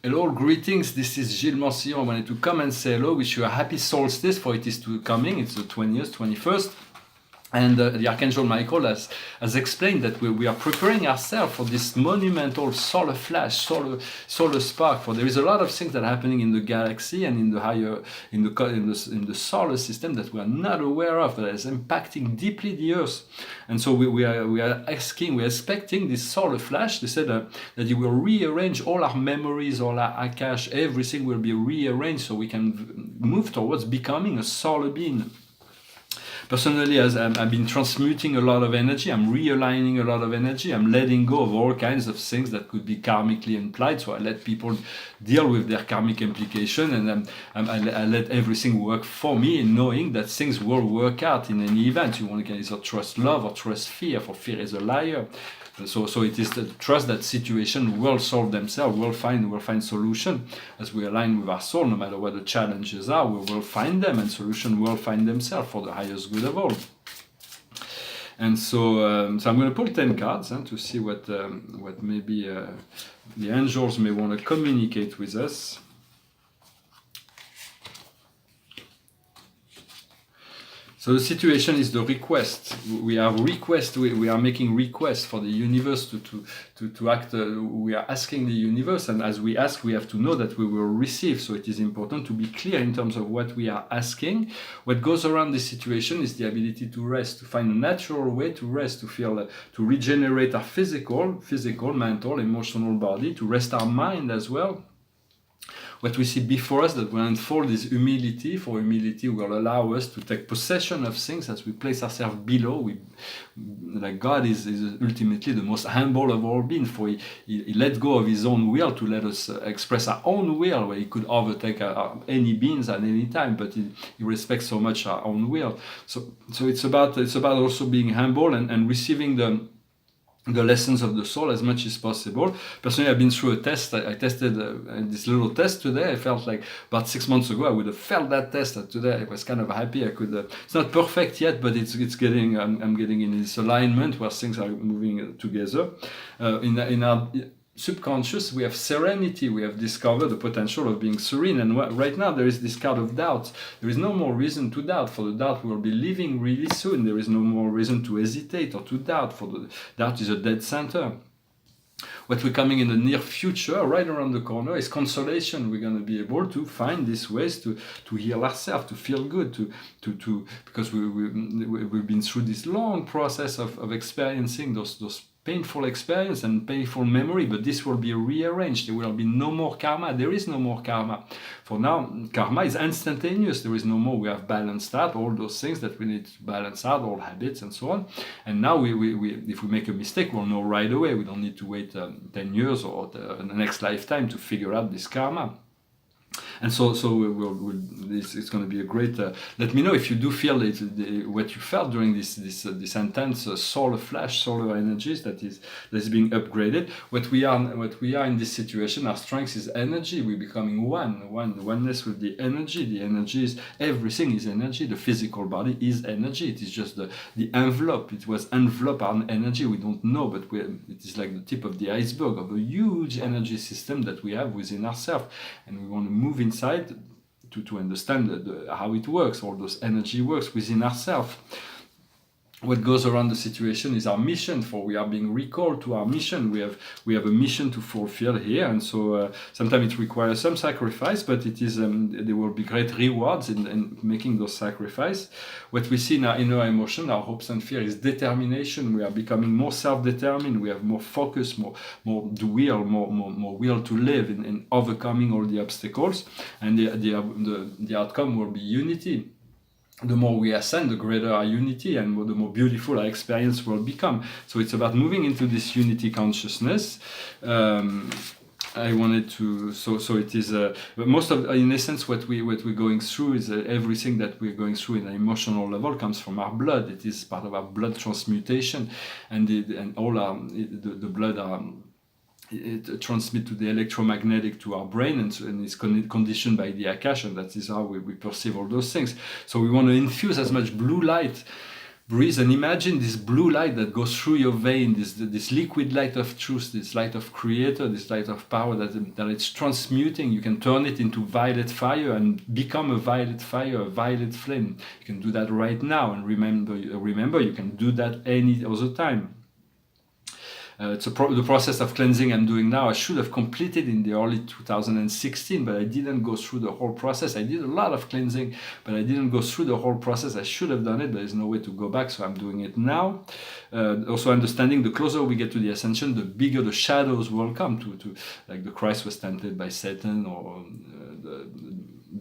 Hello, greetings. This is Gilles Morcillon. I wanted to come and say hello. Wish you a happy solstice, for it is coming. It's the 20th, 21st. And the Archangel Michael has explained that we are preparing ourselves for this monumental solar flash, solar spark. For there is a lot of things that are happening in the galaxy and in the higher in the solar system that we are not aware of, that is impacting deeply the Earth. And so we are expecting this solar flash. They said that you will rearrange all our memories, all our Akash, everything will be rearranged so we can move towards becoming a solar being. Personally, as I've been transmuting a lot of energy, I'm realigning a lot of energy, I'm letting go of all kinds of things that could be karmically implied. So I let people deal with their karmic implication, and I let everything work for me, knowing that things will work out in any event. You can either trust love or trust fear, for fear is a liar. So it is the trust that situation will solve themselves. We'll find solution as we align with our soul. No matter what the challenges are, we will find them, and solution will find themselves for the highest good of all. And so I'm going to pull 10 cards to see what maybe the angels may want to communicate with us. So the situation is the request. We are making requests for the universe to act. We are asking the universe, and as we ask, we have to know that we will receive. So it is important to be clear in terms of what we are asking. What goes around this situation is the ability to rest, to find a natural way to rest, to feel, to regenerate our physical, mental, emotional body, to rest our mind as well. What we see before us that will unfold is humility. For humility will allow us to take possession of things as we place ourselves below. Like God is ultimately the most humble of all beings, for he let go of his own will to let us express our own will, where he could overtake any beings at any time, but he respects so much our own will. So it's about also being humble and receiving the lessons of the soul as much as possible. Personally, I've been through a test. I tested this little test today. I felt like about 6 months ago I would have failed that test. Today I was kind of happy. I could. It's not perfect yet, but it's getting. I'm getting in this alignment where things are moving together. In our subconscious, we have serenity. We have discovered the potential of being serene, and right now there is this card of doubt. There is no more reason to doubt, for the doubt will be leaving really soon. There is no more reason to hesitate or to doubt, for the doubt is a dead center. What we're coming in the near future, right around the corner, is consolation. We're going to be able to find these ways to heal ourselves, to feel good, because we've been through this long process of experiencing those painful experience and painful memory, but this will be rearranged. There will be no more karma. There is no more karma. For now, karma is instantaneous. There is no more. We have balanced out all those things that we need to balance out, all habits and so on. And now if we make a mistake, we'll know right away. We don't need to wait 10 years or the next lifetime to figure out this karma. And so it's going to be a great. Let me know if you do feel what you felt during this intense solar energies that is being upgraded. What we are in this situation. Our strength is energy. We're becoming oneness with the energy. The energy is everything is energy. The physical body is energy. It is just the envelope. It was enveloped on energy. We don't know, but it is like the tip of the iceberg of a huge energy system that we have within ourselves, and we want to move inside to understand how it works, all those energy works within ourselves. What goes around the situation is our mission, for we are being recalled to our mission. We have a mission to fulfill here, and so sometimes it requires some sacrifice, but it is there will be great rewards in making those sacrifices. What we see in our inner emotion, our hopes and fear, is determination. We are becoming more self-determined. We have more focus, more will, will to live in overcoming all the obstacles, and the outcome will be unity. The more we ascend, the greater our unity, and the more beautiful our experience will become. So it's about moving into this unity consciousness. I wanted to. So it is. Most of, in essence, what we're going through is everything that we're going through in an emotional level comes from our blood. It is part of our blood transmutation, and all the blood. It transmits to the electromagnetic to our brain, and is conditioned by the Akash, and that is how we perceive all those things. So we want to infuse as much blue light breathe and imagine this blue light that goes through your vein, this liquid light of truth, this light of creator, this light of power that it's transmuting. You can turn it into violet fire and become a violet fire, a violet flame. You can do that right now, and remember you can do that any other time. It's the process of cleansing I'm doing now. I should have completed in the early 2016, but I didn't go through the whole process. I did a lot of cleansing, but I didn't go through the whole process. I should have done it, but there's no way to go back, so I'm doing it now. Also understanding the closer we get to the ascension, the bigger the shadows will come to like the Christ was tempted by Satan, or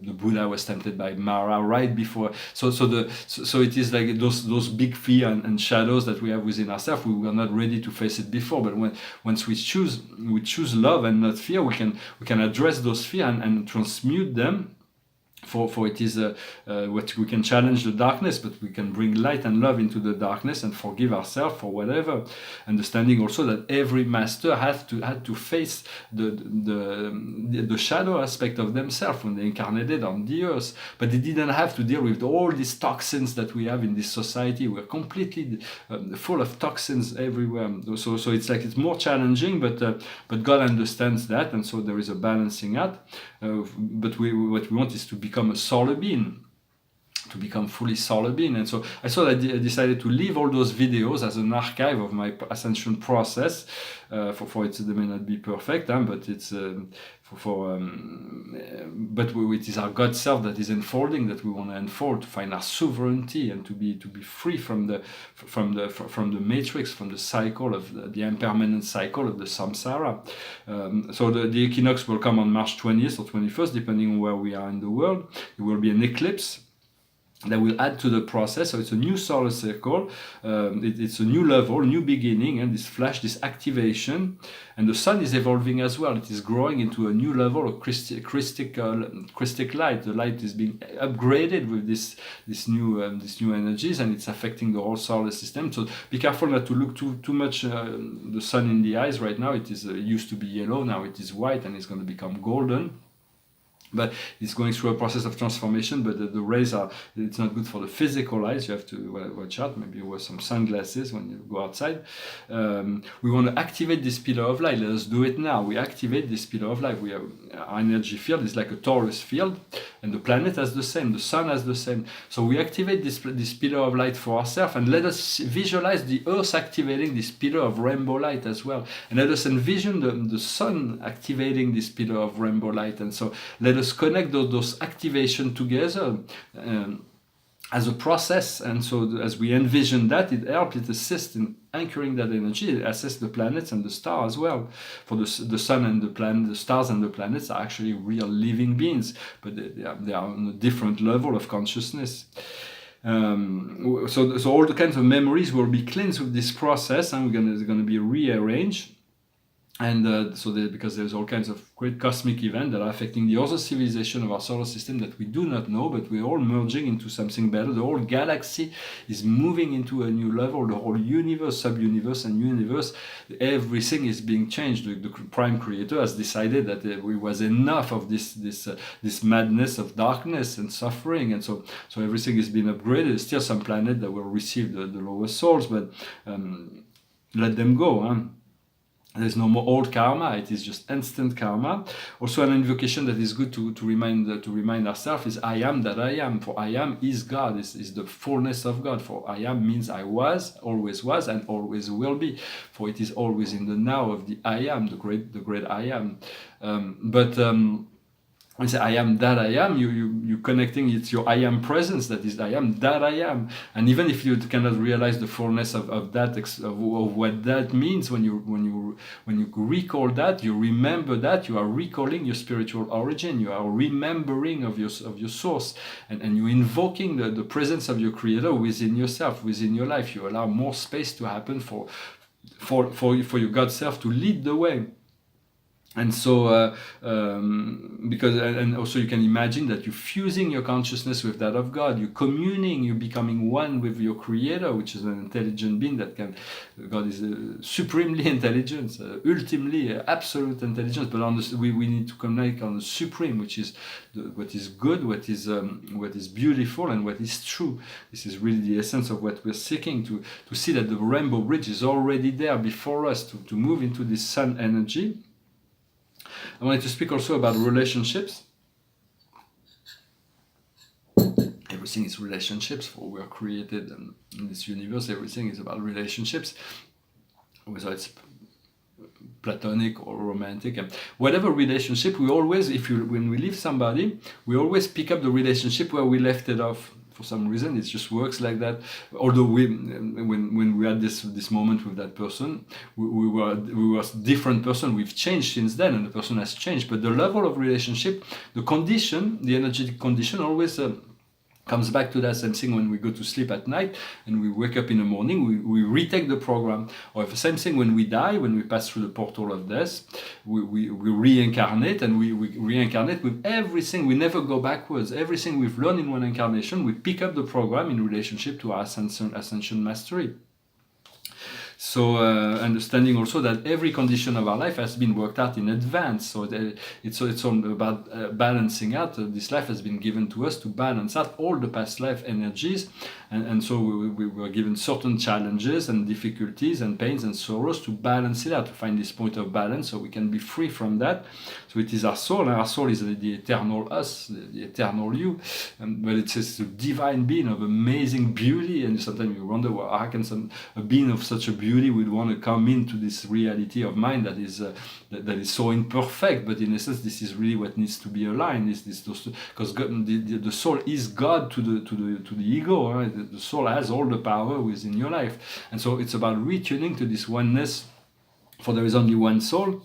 the Buddha was tempted by Mara right before. So it is like those big fear and shadows that we have within ourselves. We were not ready to face it before, but once we choose love and not fear, we can address those fear and transmute them. For it is what we can challenge the darkness, but we can bring light and love into the darkness and forgive ourselves for whatever. Understanding also that every master had to face the shadow aspect of themselves when they incarnated on the earth, but they didn't have to deal with all these toxins that we have in this society. We're completely full of toxins everywhere. So it's like it's more challenging, but God understands that, and so there is a balancing act. But what we want is to become a solar being, to become fully solar being. And so I decided to leave all those videos as an archive of my ascension process. For it, they may not be perfect, but it's but it is our God self that is unfolding, that we want to unfold, to find our sovereignty and to be free from the matrix, from the cycle of the impermanent cycle of the samsara. So the equinox will come on March 20th or 21st, depending on where we are in the world. There will be an eclipse that will add to the process. So it's a new solar circle, it's a new level, new beginning, and this flash, this activation. And the sun is evolving as well. It is growing into a new level of Christic light. The light is being upgraded with this new energies, and it's affecting the whole solar system. So be careful not to look too much the sun in the eyes right now. It is used to be yellow, now it is white, and it's going to become golden. But it's going through a process of transformation, but the rays it's not good for the physical eyes. You have to watch out, maybe wear some sunglasses when you go outside. We want to activate this pillar of light. Let us do it now. We activate this pillar of light. Our energy field is like a torus field, and the planet has the same, the sun has the same. So we activate this pillar of light for ourselves, and let us visualize the earth activating this pillar of rainbow light as well. And let us envision the sun activating this pillar of rainbow light. And so let us connect those activation together as a process. And so as we envision that, it helps, it assists in anchoring that energy. It assists the planets and the stars as well. For the sun and the planet, the stars and the planets are actually real living beings, but they are on a different level of consciousness. So all the kinds of memories will be cleansed with this process, and it's going to be rearranged. And because there's all kinds of great cosmic events that are affecting the other civilization of our solar system that we do not know, but we're all merging into something better. The whole galaxy is moving into a new level. The whole universe, sub-universe, and universe, everything is being changed. The Prime Creator has decided that it was enough of this madness of darkness and suffering, and so everything is being upgraded. There's still some planet that will receive the lower souls, but let them go. Huh? There's no more old karma, it is just instant karma. Also an invocation that is good to remind ourselves is I am that I am. For I am is God, is the fullness of God. For I am means I was, and always will be. For it is always in the now of the I am, the great I am. When you say I am that I am, you connecting, it's your I am presence that is I am that I am. And even if you cannot realize the fullness of what that means, when you recall that, you remember that, you are recalling your spiritual origin, you are remembering of your source, and you're invoking the presence of your Creator within yourself, within your life. You allow more space to happen for your God self to lead the way. And so, because, and also you can imagine that you're fusing your consciousness with that of God, you're communing, you're becoming one with your Creator, which is an intelligent being that can, God is supremely intelligent, ultimately absolute intelligence, but we need to connect on the supreme, which is what is good, what is beautiful, and what is true. This is really the essence of what we're seeking, to see that the rainbow bridge is already there before us, to move into this sun energy. I wanted to speak also about relationships. Everything is relationships, for we are created in this universe. Everything is about relationships, whether it's platonic or romantic, and whatever relationship, we always, when we leave somebody, we always pick up the relationship where we left it off. For some reason, it just works like that. Although when we had this moment with that person, we were a different person. We've changed since then, and the person has changed. But the level of relationship, the condition, the energetic condition, always comes back to that same thing when we go to sleep at night and we wake up in the morning, we retake the program. Or the same thing when we die, when we pass through the portal of death, we reincarnate, and we reincarnate with everything. We never go backwards. Everything we've learned in one incarnation, we pick up the program in relationship to our ascension mastery. So understanding also that every condition of our life has been worked out in advance. So it's all about balancing out. This life has been given to us to balance out all the past life energies. And so we were given certain challenges and difficulties and pains and sorrows to balance it out, to find this point of balance so we can be free from that. So it is our soul, and our soul is the eternal us, the eternal you. But it's a divine being of amazing beauty, and sometimes you wonder, well, how can a being of such a beauty would want to come into this reality of mind that is so imperfect? But in essence, this is really what needs to be aligned. Because the soul is God to the ego. Right? The soul has all the power within your life, and so it's about retuning to this oneness. For there is only one soul.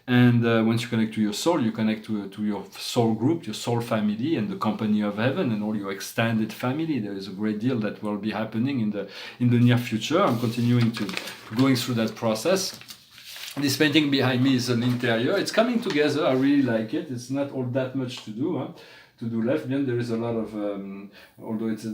And once you connect to your soul, you connect to your soul group, your soul family, and the company of heaven, and all your extended family. There is a great deal that will be happening in the near future. I'm continuing to going through that process. This painting behind me is an interior. It's coming together. I really like it. It's not all that much to do. To do left. Then there is a lot of, although it's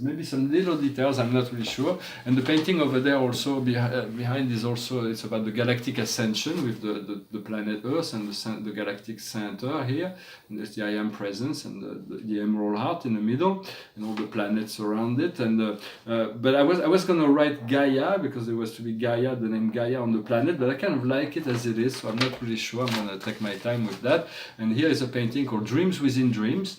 maybe some little details, I'm not really sure. And the painting over there also behind is also, it's about the galactic ascension with the planet Earth and the galactic center here. And there's the I Am presence and the emerald heart in the middle and all the planets around it. And but I was gonna write Gaia because there was to be Gaia, the name Gaia on the planet, but I kind of like it as it is, so I'm not really sure. I'm gonna take my time with that. And here is a painting called Dreams Within Dreams.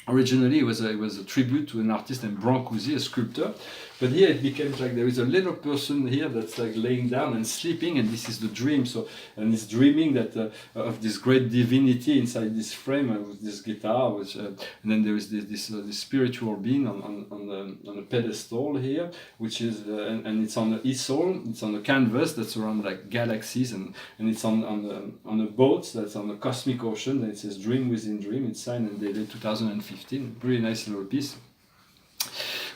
Originally, it was a tribute to an artist named Brancusi, a sculptor. But here it becomes like there is a little person here that's like laying down and sleeping, and this is the dream. So, and he's dreaming that of this great divinity inside this frame with this guitar, and then there is this spiritual being on a pedestal here, which is and it's on the easel. It's on a canvas that's around like galaxies, and it's on a boat that's on the cosmic ocean. And it says "Dream Within Dream." It's signed and dated 2015. Really nice little piece.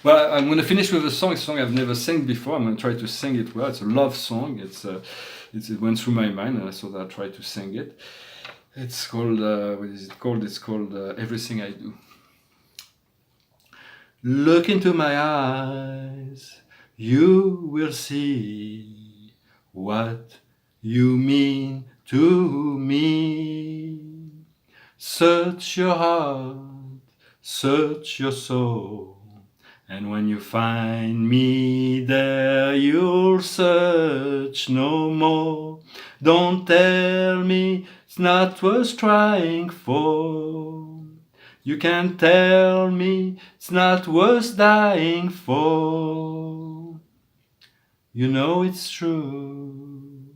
Well, I'm going to finish with a song I've never sang before. I'm going to try to sing it well. It's a love song. It went through my mind, and I thought I'd try to sing it. It's called, what is it called? It's called Everything I Do. Look into my eyes, you will see what you mean to me. Search your heart, search your soul. And when you find me there, you'll search no more. Don't tell me it's not worth trying for. You can tell me it's not worth dying for. You know it's true.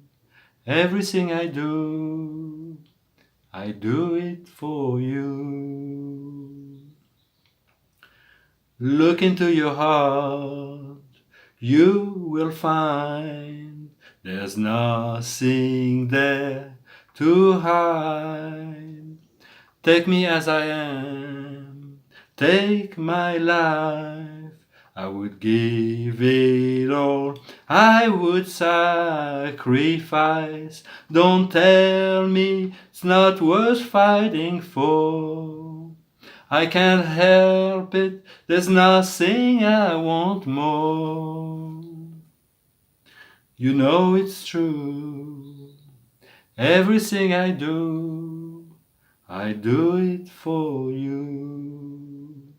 Everything I do it for you. Look into your heart, you will find there's nothing there to hide. Take me as I am, take my life I would give it all, I would sacrifice. Don't tell me it's not worth fighting for. I can't help it, there's nothing I want more. You know it's true, everything I do it for you.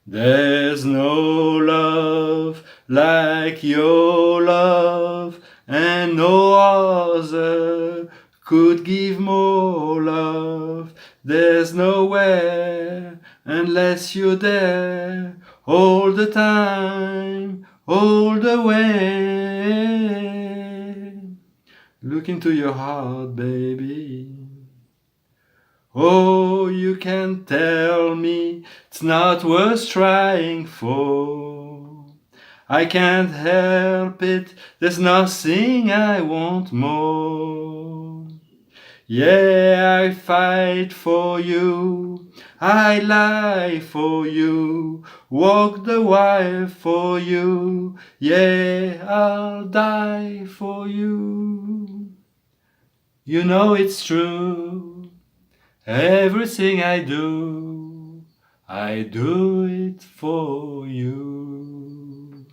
There's no love like your love, and no other could give more love. There's nowhere unless you're there, all the time, all the way. Look into your heart, baby. Oh, you can tell me it's not worth trying for. I can't help it, there's nothing I want more. Yeah, I fight for you, I lie for you, walk the wire for you. Yeah, I'll die for you. You know it's true, everything I do it for you.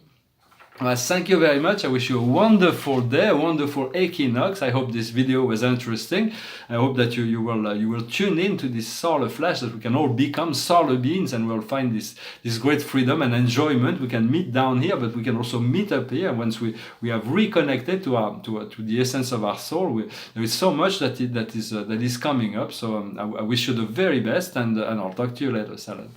Well, thank you very much. I wish you a wonderful day, a wonderful equinox. I hope this video was interesting. I hope that you will tune in to this solar flash, that we can all become solar beings and we'll find this great freedom and enjoyment. We can meet down here, but we can also meet up here once we have reconnected to the essence of our soul. There is so much that is coming up. So I wish you the very best, and I'll talk to you later. Salad.